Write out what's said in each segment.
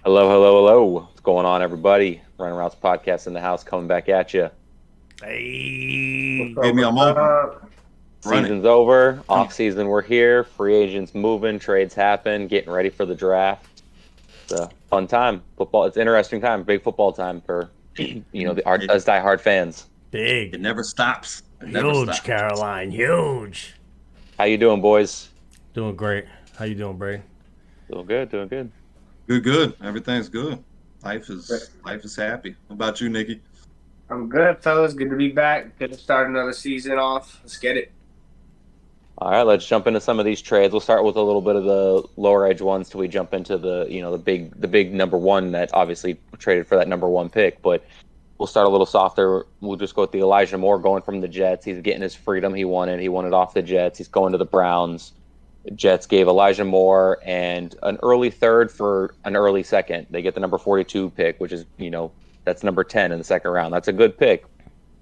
Hello, hello, hello. What's going on, everybody? Runnin Routes podcast in the house, coming back at you. Hey, What's up? Give me a What's moment. up? Running. Season's over. Come Off season, we're here. Free agents moving. Trades happen. Getting ready for the draft. It's a fun time. Football. It's an interesting time. Big football time for It, us diehard fans. it big, never stops. It never huge stops. Caroline, huge. How you doing, boys? Doing great. How you doing, Bray? Doing good. Doing good. Good, good. Everything's good. Life is happy. What about you, Nikki? I'm good, fellas. Good to be back. Good to start another season off. Let's get it. All right, let's jump into some of these trades. We'll start with a little bit of the lower edge ones till we jump into the big number one that obviously traded for that number one pick. But we'll start a little softer. We'll just go with the Elijah Moore going from the Jets. He's getting his freedom he wanted. He wanted off the Jets. He's going to the Browns. Jets gave Elijah Moore and an early third for an early second. They get the number 42 pick, which is, that's number 10 in the second round. That's a good pick.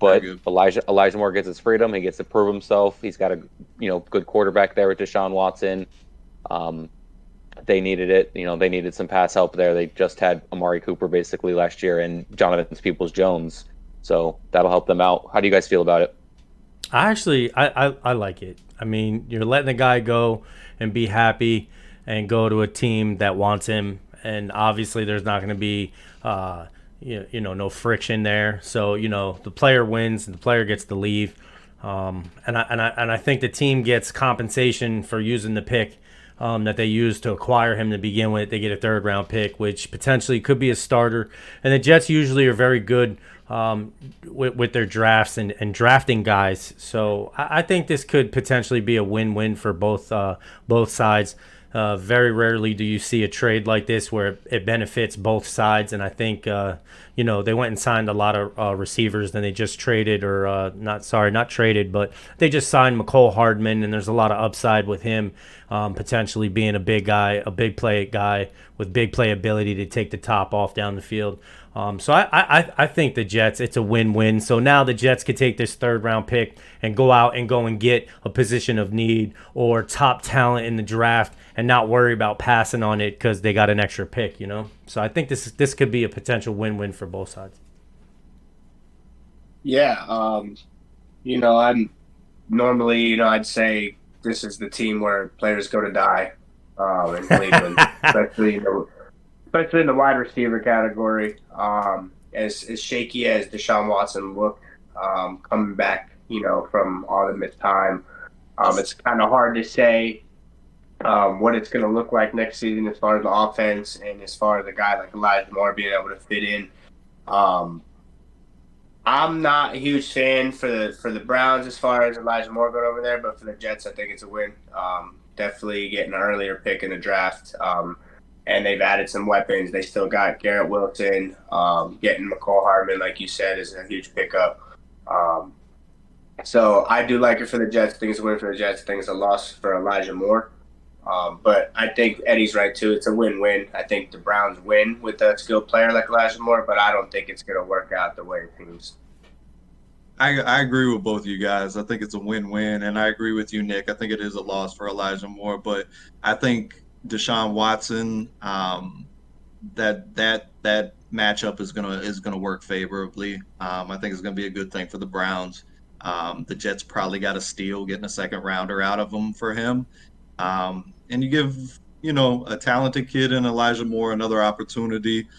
Very But good. Elijah Moore gets his freedom. He gets to prove himself. He's got a good quarterback there with Deshaun Watson. Um, they needed it. They needed some pass help there. They just had Amari Cooper basically last year and Jonathan Peoples-Jones, so that'll help them out. How do you guys feel about it? I like it. I mean, you're letting the guy go and be happy and go to a team that wants him, and obviously there's not going to be no friction there. So the player wins and the player gets to leave. And I think the team gets compensation for using the pick that they used to acquire him to begin with. They get a third round pick, which potentially could be a starter. And the Jets usually are very good with their drafts and drafting guys. So I think this could potentially be a win-win for both sides. Very rarely do you see a trade like this where it benefits both sides, and I think they went and signed a lot of receivers. Then they just traded, or not traded, but they just signed McCole Hardman, and there's a lot of upside with him potentially being a big guy, a big play guy with big play ability to take the top off down the field. So I think the Jets, it's a win-win. So now the Jets could take this third round pick and go out and go and get a position of need or top talent in the draft and not worry about passing on it because they got an extra pick. So I think this could be a potential win-win for both sides. Yeah. I'm normally, I'd say this is the team where players go to die in Cleveland, especially in the wide receiver category. As shaky as Deshaun Watson looked coming back, from all the missed time, it's kind of hard to say what it's going to look like next season as far as the offense and as far as a guy like Elijah Moore being able to fit in. Um, I'm not a huge fan for the Browns as far as Elijah Moore going over there, but for the Jets, I think it's a win. Definitely getting an earlier pick in the draft, and they've added some weapons. They still got Garrett Wilson. Getting McCall Hardman, like you said, is a huge pickup. Um, so I do like it for the Jets. I think it's a win for the Jets. I think it's a loss for Elijah Moore. But I think Eddie's right too. It's a win-win. I think the Browns win with a skilled player like Elijah Moore, but I don't think it's going to work out the way it seems. I agree with both of you guys. I think it's a win-win, and I agree with you, Nick. I think it is a loss for Elijah Moore, but I think Deshaun Watson, that matchup is gonna work favorably. I think it's gonna be a good thing for the Browns. The Jets probably got a steal getting a second rounder out of them for him. And you give, a talented kid in Elijah Moore another opportunity.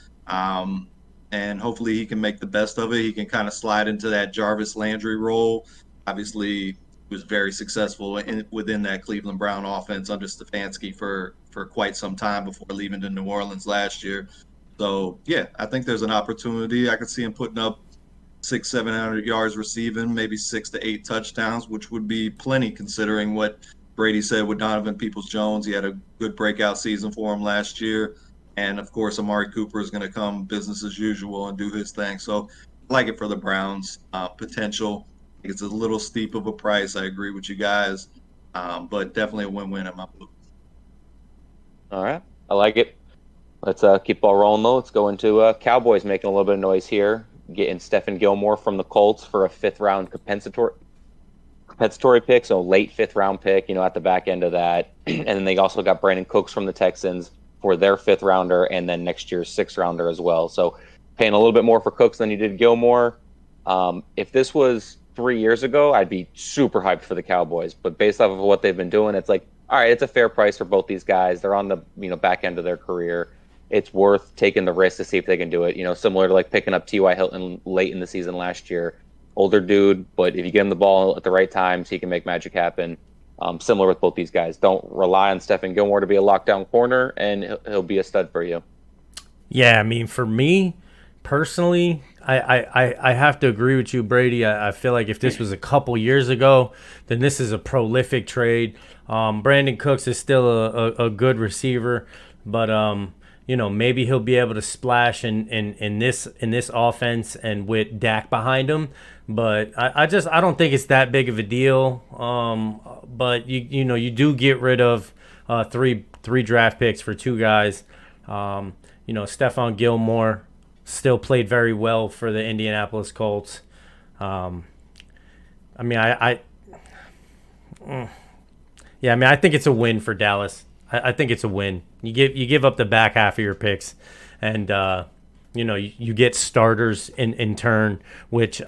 And hopefully he can make the best of it. He can kind of slide into that Jarvis Landry role. Obviously, he was very successful within that Cleveland Brown offense under Stefanski for quite some time before leaving to New Orleans last year. So, yeah, I think there's an opportunity. I could see him putting up 700 yards receiving, maybe 6 to 8 touchdowns, which would be plenty considering what Brady said with Donovan Peoples-Jones. He had a good breakout season for him last year. And, of course, Amari Cooper is going to come business as usual and do his thing. So I like it for the Browns. Potential. I think it's a little steep of a price. I agree with you guys. But definitely a win-win in my book. All right, I like it. Let's keep ball rolling though. Let's go into Cowboys making a little bit of noise here, getting Stephen Gilmore from the Colts for a fifth round compensatory pick, so late fifth round pick, at the back end of that. And then they also got Brandon Cooks from the Texans. for their 5th rounder and then next year's 6th rounder as well. So paying a little bit more for Cooks than you did Gilmore. If this was 3 years ago, I'd be super hyped for the Cowboys. But based off of what they've been doing, it's like, all right, it's a fair price for both these guys. They're on the back end of their career. It's worth taking the risk to see if they can do it. Similar to like picking up T.Y. Hilton late in the season last year. Older dude, but if you get him the ball at the right times, he can make magic happen. Similar with both these guys. Don't rely on Stephen Gilmore to be a lockdown corner, and he'll be a stud for you. Yeah, I mean, for me personally, I have to agree with you, Brady. I feel like if this was a couple years ago, then this is a prolific trade. Brandon Cooks is still a good receiver, but maybe he'll be able to splash in this offense and with Dak behind him. But I don't think it's that big of a deal. But you do get rid of three draft picks for 2 guys. Stephon Gilmore still played very well for the Indianapolis Colts. I think it's a win for Dallas. I think it's a win. You give up the back half of your picks, and you get starters in turn, which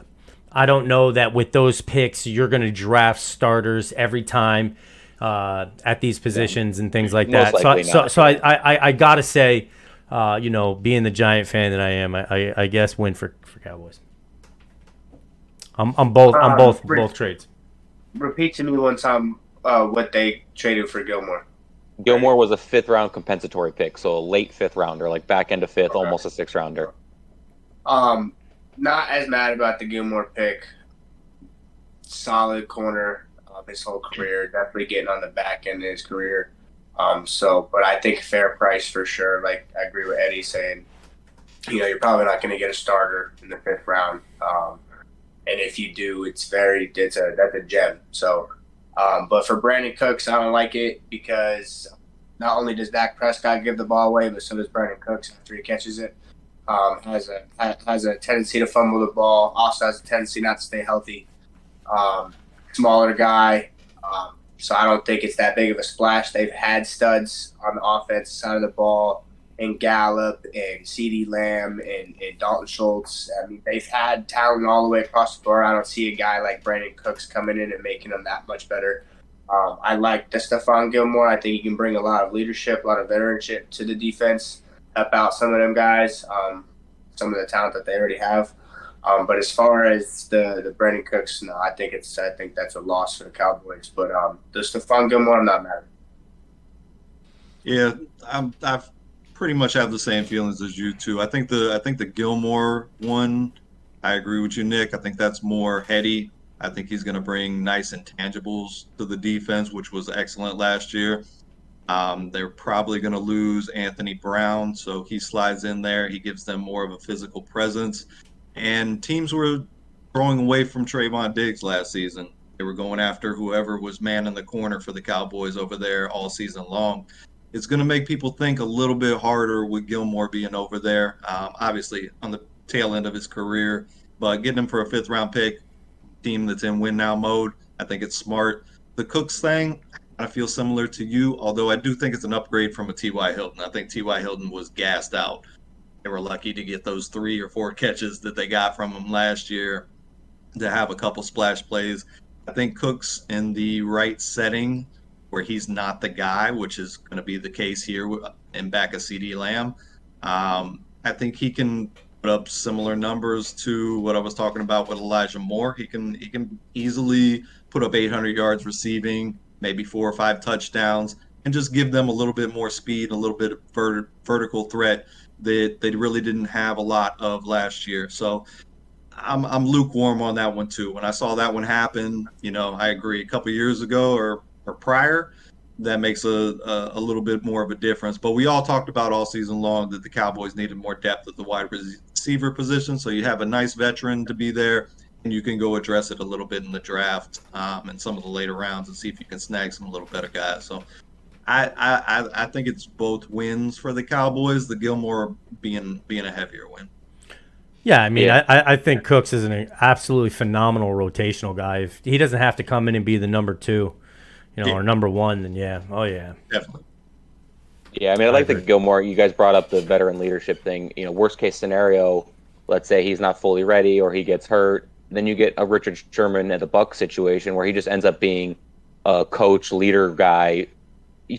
I don't know that with those picks you're going to draft starters every time at these positions and things like that. So I gotta say, being the Giant fan that I am, I guess win for Cowboys. I'm both trades. Repeat to me one time what they traded for Gilmore. Gilmore was a 5th round compensatory pick, so a late 5th rounder, like back end of 5th, almost a 6th rounder. Not as mad about the Gilmore pick. Solid corner his whole career, definitely getting on the back end of his career. But I think fair price for sure. Like I agree with Eddie saying, you're probably not going to get a starter in the 5th round. And if you do, that's a gem. So, but for Brandon Cooks, I don't like it because not only does Dak Prescott give the ball away, but so does Brandon Cooks after he catches it. Has a tendency to fumble the ball. Also has a tendency not to stay healthy. Smaller guy. So I don't think it's that big of a splash. They've had studs on the offensive side of the ball, and Gallup and CeeDee Lamb and Dalton Schultz. I mean, they've had talent all the way across the board. I don't see a guy like Brandon Cooks coming in and making them that much better. I like the Stephon Gilmore. I think he can bring a lot of leadership, a lot of veteranship to the defense, help out some of them guys, some of the talent that they already have. But as far as the Brandon Cooks, no, I think that's a loss for the Cowboys. But the Stephon Gilmore, I'm not mad. Yeah, I've pretty much have the same feelings as you two. I think the Gilmore one, I agree with you, Nick. I think that's more heady. I think he's going to bring nice intangibles to the defense, which was excellent last year. They're probably going to lose Anthony Brown, so he slides in there. He gives them more of a physical presence. And teams were throwing away from Trayvon Diggs last season. They were going after whoever was man in the corner for the Cowboys over there all season long. It's going to make people think a little bit harder with Gilmore being over there, obviously on the tail end of his career. But getting him for a 5th-round pick, team that's in win-now mode, I think it's smart. The Cooks thing, I feel similar to you, although I do think it's an upgrade from a T.Y. Hilton. I think T.Y. Hilton was gassed out. They were lucky to get those 3 or 4 catches that they got from him last year to have a couple splash plays. I think Cooks in the right setting where he's not the guy, which is going to be the case here in back of CeeDee Lamb. I think he can put up similar numbers to what I was talking about with Elijah Moore. He can easily put up 800 yards receiving, maybe 4 or 5 touchdowns, and just give them a little bit more speed, a little bit of vertical threat that they really didn't have a lot of last year. So I'm lukewarm on that one too. When I saw that one happen, I agree. A couple years ago or prior, that makes a little bit more of a difference. But we all talked about all season long that the Cowboys needed more depth at the wide receiver position. So you have a nice veteran to be there, and you can go address it a little bit in the draft and some of the later rounds and see if you can snag some little better guys. So I think it's both wins for the Cowboys, the Gilmore being a heavier win. Yeah, I mean, yeah. I think Cooks is an absolutely phenomenal rotational guy. If he doesn't have to come in and be the number 2, or number 1, then yeah. Oh, yeah. Definitely. Yeah, I mean, I'd I like to agree. go more. You guys brought up the veteran leadership thing. Worst case scenario, let's say he's not fully ready or he gets hurt. Then you get a Richard Sherman at the Buck situation where he just ends up being a coach, leader guy,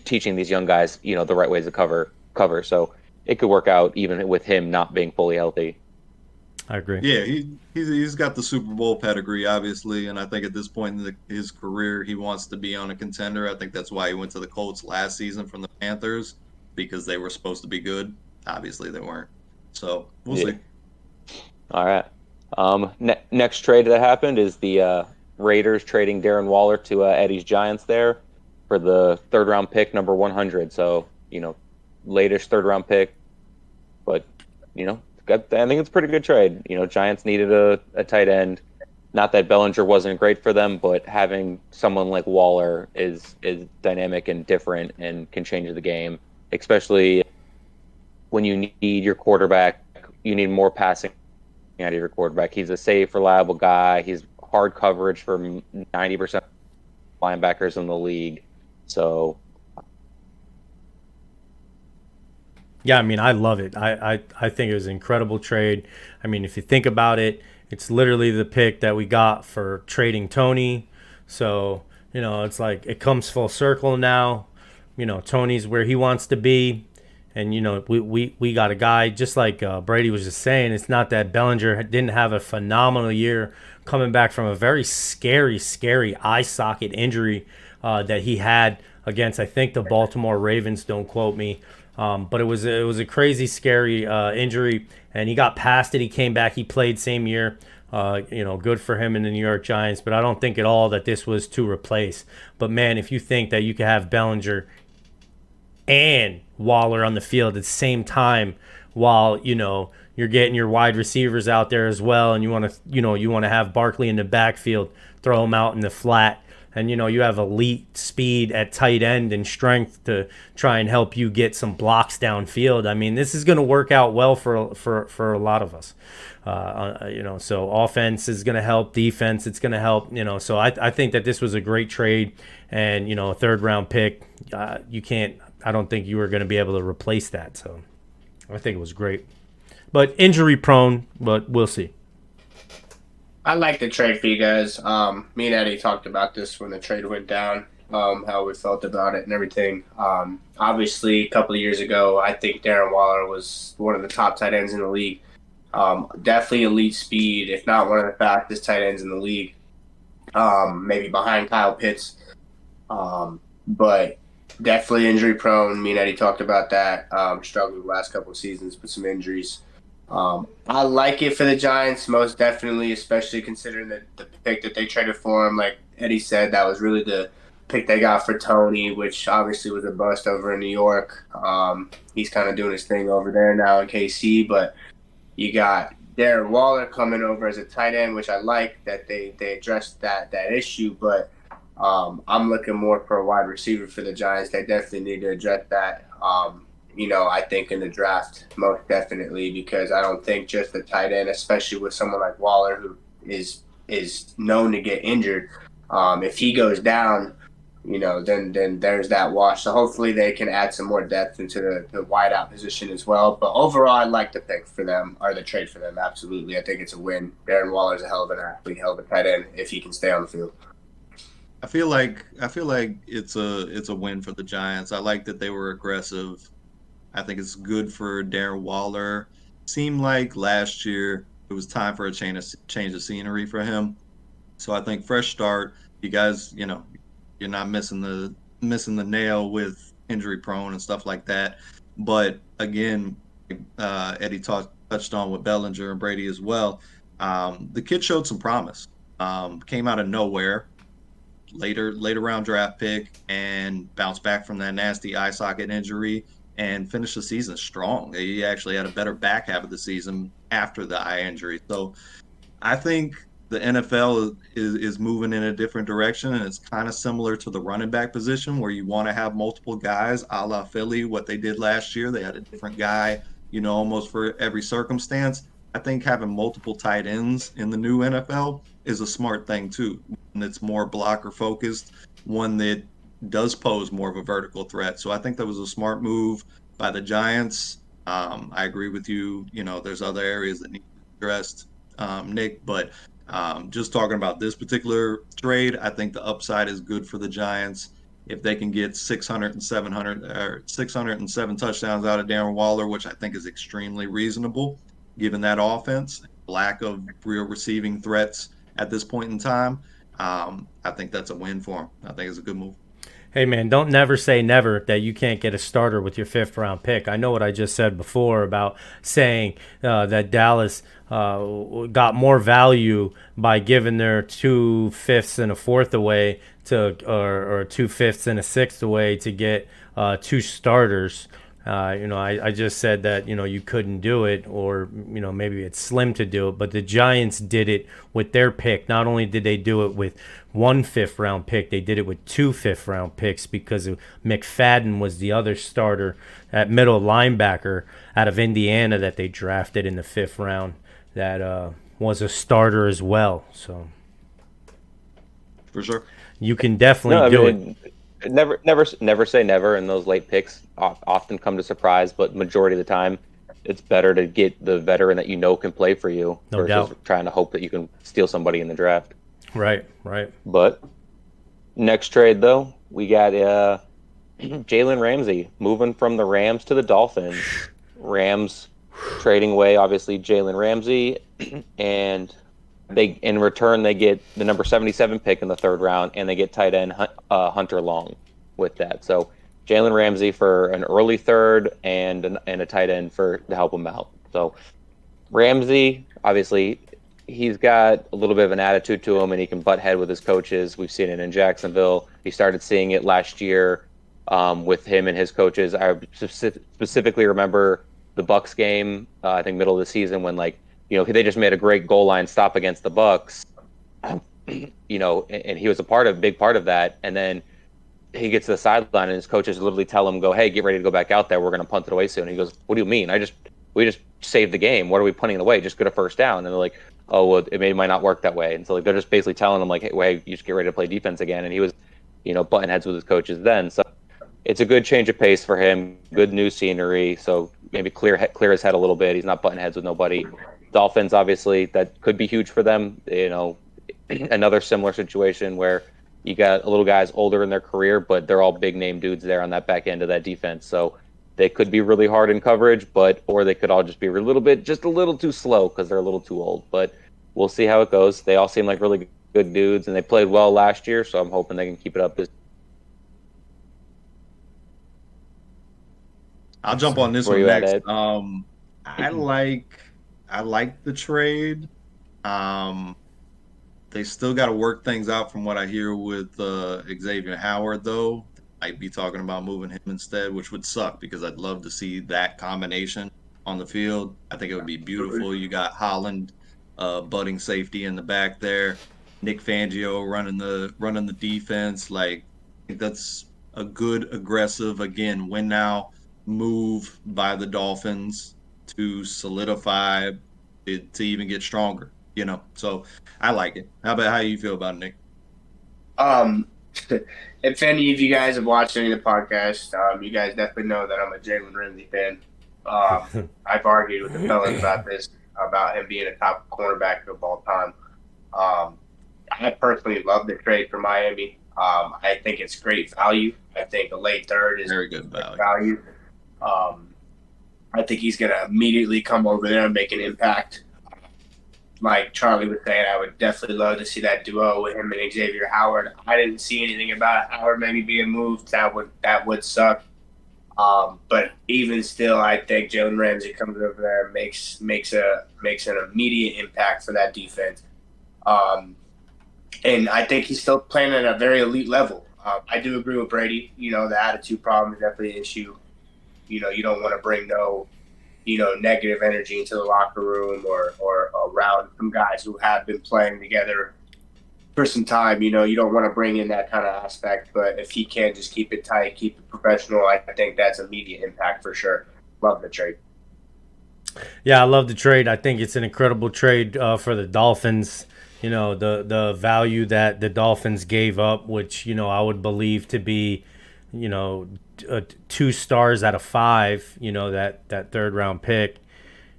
teaching these young guys, the right ways to cover. So it could work out even with him not being fully healthy. I agree. Yeah, he's got the Super Bowl pedigree, obviously, and I think at this point in his career, he wants to be on a contender. I think that's why he went to the Colts last season from the Panthers because they were supposed to be good. Obviously, they weren't. So we'll Yeah. see. All right. Next trade that happened is the Raiders trading Darren Waller to Eddie's Giants there for the third round pick, number 100. So, latest third round pick, but, I think it's a pretty good trade. Giants needed a tight end. Not that Bellinger wasn't great for them, but having someone like Waller is dynamic and different and can change the game, especially when you need your quarterback. You need more passing out of your quarterback. He's a safe, reliable guy. He's hard coverage for 90% of linebackers in the league. So, Yeah, I mean, I love it. I think it was an incredible trade. I mean, if you think about it, it's literally the pick that we got for trading Tony. So, it's like it comes full circle now. Tony's where he wants to be. And, we got a guy, just like Brady was just saying, it's not that Bellinger didn't have a phenomenal year coming back from a very scary, scary eye socket injury that he had against, I think, the Baltimore Ravens. Don't quote me. But it was a crazy, scary injury, and he got past it. He came back. He played same year. Good for him in the New York Giants. But I don't think at all that this was to replace. But man, if you think that you could have Bellinger and Waller on the field at the same time, while you're getting your wide receivers out there as well, and you want to have Barkley in the backfield, throw him out in the flat. And you have elite speed at tight end and strength to try and help you get some blocks downfield. I mean, this is going to work out well for a lot of us. So offense is going to help, defense it's going to help. So I think that this was a great trade, and a third round pick. You can't. I don't think you were going to be able to replace that. So I think it was great, but injury prone. But we'll see. I like the trade for you guys. Me and Eddie talked about this when the trade went down, how we felt about it and everything. Obviously, a couple of years ago, I think Darren Waller was one of the top tight ends in the league. Definitely elite speed, if not one of the fastest tight ends in the league. Maybe behind Kyle Pitts. But definitely injury prone. Me and Eddie talked about that. Struggled the last couple of seasons with some injuries. I like it for the Giants, most definitely, especially considering the pick that they traded for him. Like Eddie said, that was really the pick they got for Tony, which obviously was a bust over in New York. He's kind of doing his thing over there now in KC, but you got Darren Waller coming over as a tight end, which I like that they addressed that issue, but I'm looking more for a wide receiver for the Giants. They definitely need to address that. I think in the draft, most definitely, because I don't think just the tight end, especially with someone like Waller, who is known to get injured, if he goes down, then there's that wash. So hopefully they can add some more depth into the wideout position as well. But overall, I'd like the pick for them, or the trade for them, absolutely. I think it's a win. Darren Waller's a hell of an athlete, hell of a tight end, if he can stay on the field. I feel like it's a win for the Giants. I like that they were aggressive. I think it's good for Darren Waller. Seemed like last year it was time for a change of scenery for him. So I think fresh start. You guys, you're not missing the nail with injury prone and stuff like that. But again, Eddie touched on with Bellinger and Brady as well. The kid showed some promise. Came out of nowhere, later round draft pick, and bounced back from that nasty eye socket injury and finished the season strong. He actually had a better back half of the season after the eye injury. So I think the NFL is moving in a different direction, and it's kind of similar to the running back position where you want to have multiple guys, a la Philly, what they did last year. They had a different guy, almost for every circumstance. I think having multiple tight ends in the new NFL is a smart thing too. And it's more blocker focused, one that does pose more of a vertical threat. So I think that was a smart move by the Giants. I agree with you. You know, there's other areas that need to be addressed, Nick, but just talking about this particular trade, I think the upside is good for the Giants. If they can get 600 and 700 or 607 touchdowns out of Darren Waller, which I think is extremely reasonable given that offense, lack of real receiving threats at this point in time, I think that's a win for him. I think it's a good move. Hey man, don't never say never that you can't get a starter with your 5th-round pick. I know what I just said before about saying that Dallas got more value by giving their 2/5 and a fourth away to, or 2/5 and a sixth away to get 2 starters. I just said that, you couldn't do it, or, maybe it's slim to do it, but the Giants did it with their pick. Not only did they do it with 1 5th-round pick, they did it with 2 5th-round picks because McFadden was the other starter at middle linebacker out of Indiana that they drafted in the 5th round that was a starter as well. So For sure. you can definitely do it. Never say never, and those late picks often come to surprise, but majority of the time it's better to get the veteran that can play for you No doubt. trying to hope that you can steal somebody in the draft. Right. But next trade, though, we got Jalen Ramsey moving from the Rams to the Dolphins. Rams trading away, obviously, Jalen Ramsey, and in return they get the number 77 pick in the 3rd round, and they get tight end Hunter Long with that. So Jalen Ramsey for an early 3rd and a tight end to help him out. So Ramsey, obviously, he's got a little bit of an attitude to him, and he can butt head with his coaches. We've seen it in Jacksonville. He started seeing it last year with him and his coaches. I specifically remember the Bucks game, I think middle of the season, when they just made a great goal line stop against the Bucks, and he was a big part of that. And then he gets to the sideline, and his coaches literally tell him, "Go, hey, get ready to go back out there. We're going to punt it away soon." And he goes, "What do you mean? We just saved the game. What are we punting it away? Just get a first down." And they're like, "Oh, well, it might not work that way." And so they're just basically telling him hey, you just get ready to play defense again. And he was, butting heads with his coaches then. So it's a good change of pace for him. Good new scenery. So maybe clear his head a little bit. He's not butting heads with nobody. Dolphins, obviously, that could be huge for them. Another similar situation where you got a little guys older in their career, but they're all big name dudes there on that back end of that defense. So they could be really hard in coverage, or they could all just be just a little too slow because they're a little too old. But we'll see how it goes. They all seem like really good dudes, and they played well last year, so I'm hoping they can keep it up. I'll jump on this Where one you at, next. Ed? I like the trade. They still got to work things out from what I hear with Xavier Howard, though. Might be talking about moving him instead, which would suck because I'd love to see that combination on the field. I think it would be beautiful. You got Holland, budding safety in the back there, Nick Fangio running the defense. I think that's a good, aggressive, again, win now move by the Dolphins to solidify it, to even get stronger. So I like it. How you feel about it, Nick? If any of you guys have watched any of the podcasts, you guys definitely know that I'm a Jalen Ramsey fan. I've argued with the fellas about this, about him being a top cornerback of all time. I personally love the trade for Miami. I think it's great value. I think a late 3rd is very good value. I think he's going to immediately come over there and make an impact. Like Charlie was saying, I would definitely love to see that duo with him and Xavier Howard. I didn't see anything about Howard maybe being moved. That would suck. But even still, I think Jalen Ramsey comes over there and makes an immediate impact for that defense. And I think he's still playing at a very elite level. I do agree with Brady. The attitude problem is definitely an issue. You don't want to bring negative energy into the locker room or around some guys who have been playing together for some time. You don't want to bring in that kind of aspect. But if he can just keep it tight, keep it professional, I think that's immediate impact for sure. Love the trade. Yeah, I love the trade. I think it's an incredible trade for the Dolphins. the value that the Dolphins gave up, which I would believe to be, 2 stars out of 5. That third round pick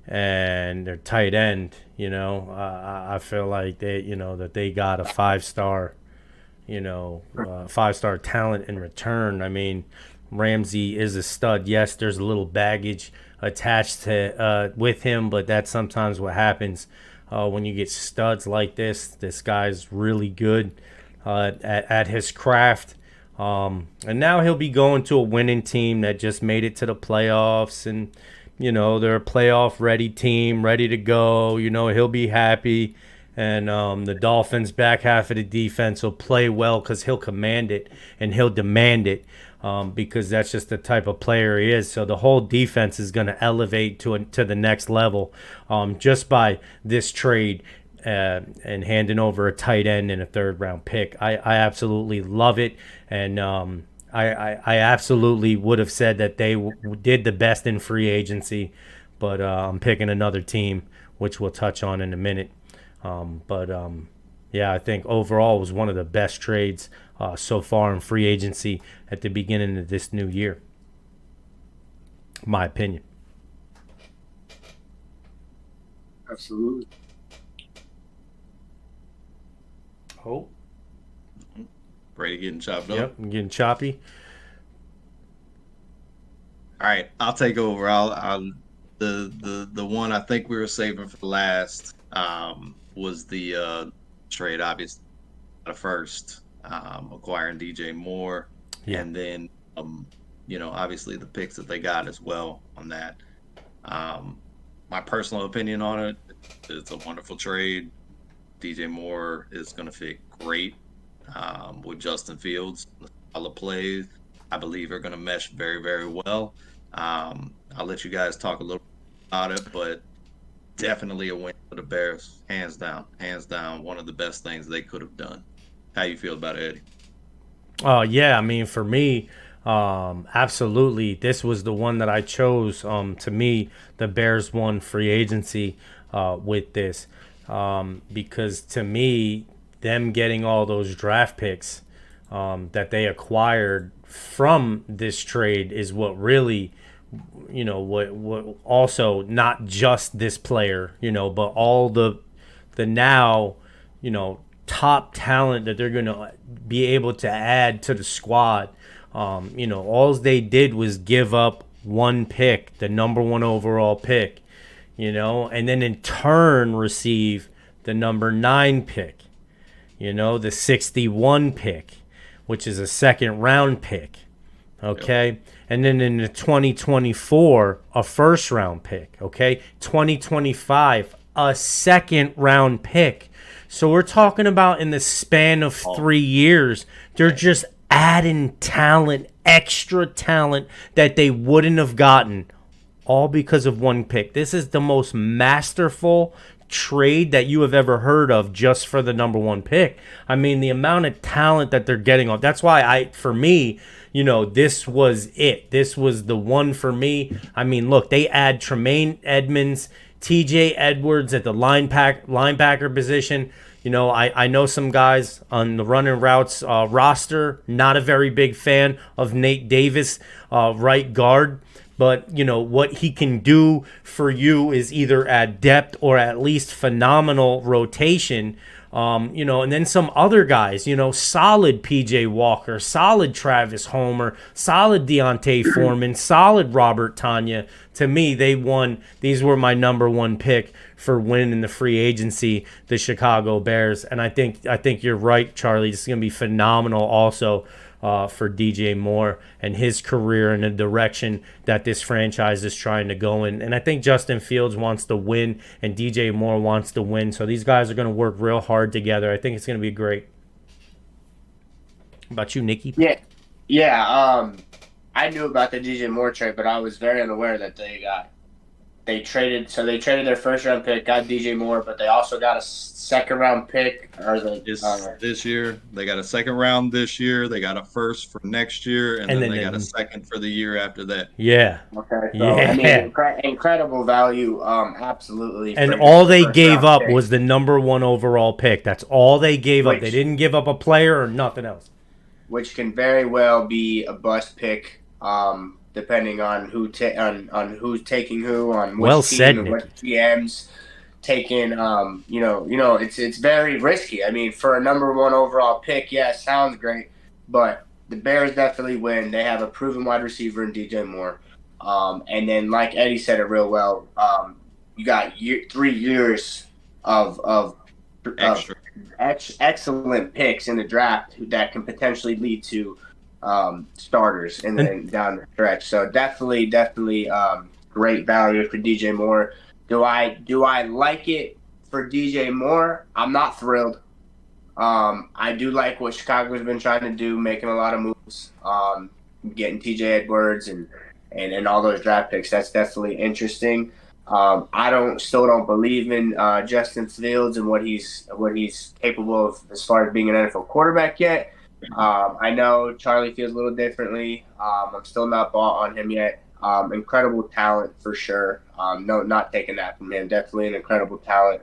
and their tight end. I feel like that they got a 5-star, 5-star talent in return. I mean, Ramsey is a stud. Yes, there's a little baggage attached to with him, but that's sometimes what happens when you get studs like this. This guy's really good at his craft, and now he'll be going to a winning team that just made it to the playoffs, and they're a playoff ready team, ready to go. He'll be happy. And the Dolphins' back half of the defense will play well because he'll command it and he'll demand it because that's just the type of player he is. So the whole defense is going to elevate to the next level just by this trade and handing over a tight end and a third-round pick. I absolutely love it. And I absolutely would have said that they did the best in free agency, but I'm picking another team, which we'll touch on in a minute. Yeah, I think overall it was one of the best trades so far in free agency at the beginning of this new year. My opinion. Absolutely. Oh. Brady getting chopped up. Yep, I'm getting choppy. All right, I'll take over. I'll the one I think we were saving for last was the trade, obviously, at first, acquiring DJ Moore, and then obviously the picks that they got as well on that. My personal opinion on it, it's a wonderful trade. DJ Moore is going to fit great with Justin Fields. All the plays, I believe, are going to mesh very, very well. I'll let you guys talk a little about it, but definitely a win for the Bears, hands down. Hands down, one of the best things they could have done. How you feel about it, Eddie? Yeah, I mean, for me, absolutely, this was the one that I chose. To me, the Bears won free agency with this because to me, them getting all those draft picks that they acquired from this trade is what really, what also not just this player, but all the now, top talent that they're going to be able to add to the squad. All they did was give up one pick, the number 1 overall pick, and then in turn receive the number 9 pick, the 61 pick, which is a second round pick. Okay. Yep. And then in the 2024, a first round pick. Okay. 2025, a second round pick. So we're talking about in the span of 3 years, they're just adding talent, extra talent that they wouldn't have gotten, all because of one pick. This is the most masterful trade that you have ever heard of just for the number 1 pick. I mean, the amount of talent that they're getting off. That's why for me, this was it. This was the one for me. I mean, look, they add Tremaine Edmonds, TJ Edwards at the linebacker position. I know some guys on the Runnin Routes roster, not a very big fan of Nate Davis, right guard. But, what he can do for you is either at depth or at least phenomenal rotation. And then some other guys, solid PJ Walker, solid Travis Homer, solid Deontay Foreman, solid Robert Tanya. To me, they won. These were my number 1 pick for winning the free agency, the Chicago Bears. And I think you're right, Charlie. This is going to be phenomenal also for DJ Moore and his career and the direction that this franchise is trying to go in. And I think Justin Fields wants to win and DJ Moore wants to win. So these guys are going to work real hard together. I think it's going to be great. How about you, Nikki? Yeah. I knew about the DJ Moore trade, but I was very unaware that they got they traded their first round pick, got DJ Moore, but they also got a second round pick or this year. They got a second round this year. They got a first for next year, and then they got a second for the year after that. Yeah. Okay. So Yeah. I mean, incredible value. Absolutely. And all they gave up was the number 1 overall pick. That's all they gave up. They didn't give up a player or nothing else. Which can very well be a bust pick. Depending on on who's taking who, on which team and what GMs taking. It's very risky. I mean, for a number 1 overall pick, yeah, it sounds great, but the Bears definitely win. They have a proven wide receiver in DJ Moore, and then like Eddie said it real well. You got 3 years of excellent picks in the draft that can potentially lead to starters and then down the stretch. So definitely great value for DJ Moore. Do I like it for DJ Moore? I'm not thrilled. I do like what Chicago's been trying to do, making a lot of moves, getting TJ Edwards and all those draft picks. That's definitely interesting. I still don't believe in Justin Fields and what he's capable of as far as being an NFL quarterback yet. I know Charlie feels a little differently. I'm still not bought on him yet. Incredible talent for sure. No, not taking that from him. Definitely an incredible talent.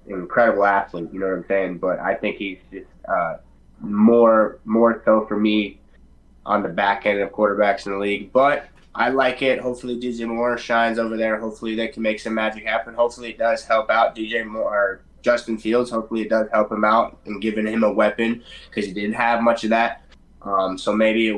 Incredible athlete. You know what I'm saying? But I think he's just more so for me on the back end of quarterbacks in the league. But I like it. Hopefully DJ Moore shines over there. Hopefully they can make some magic happen. Hopefully it does help out DJ Moore or Justin Fields. Hopefully it does help him out and giving him a weapon because he didn't have much of that. So maybe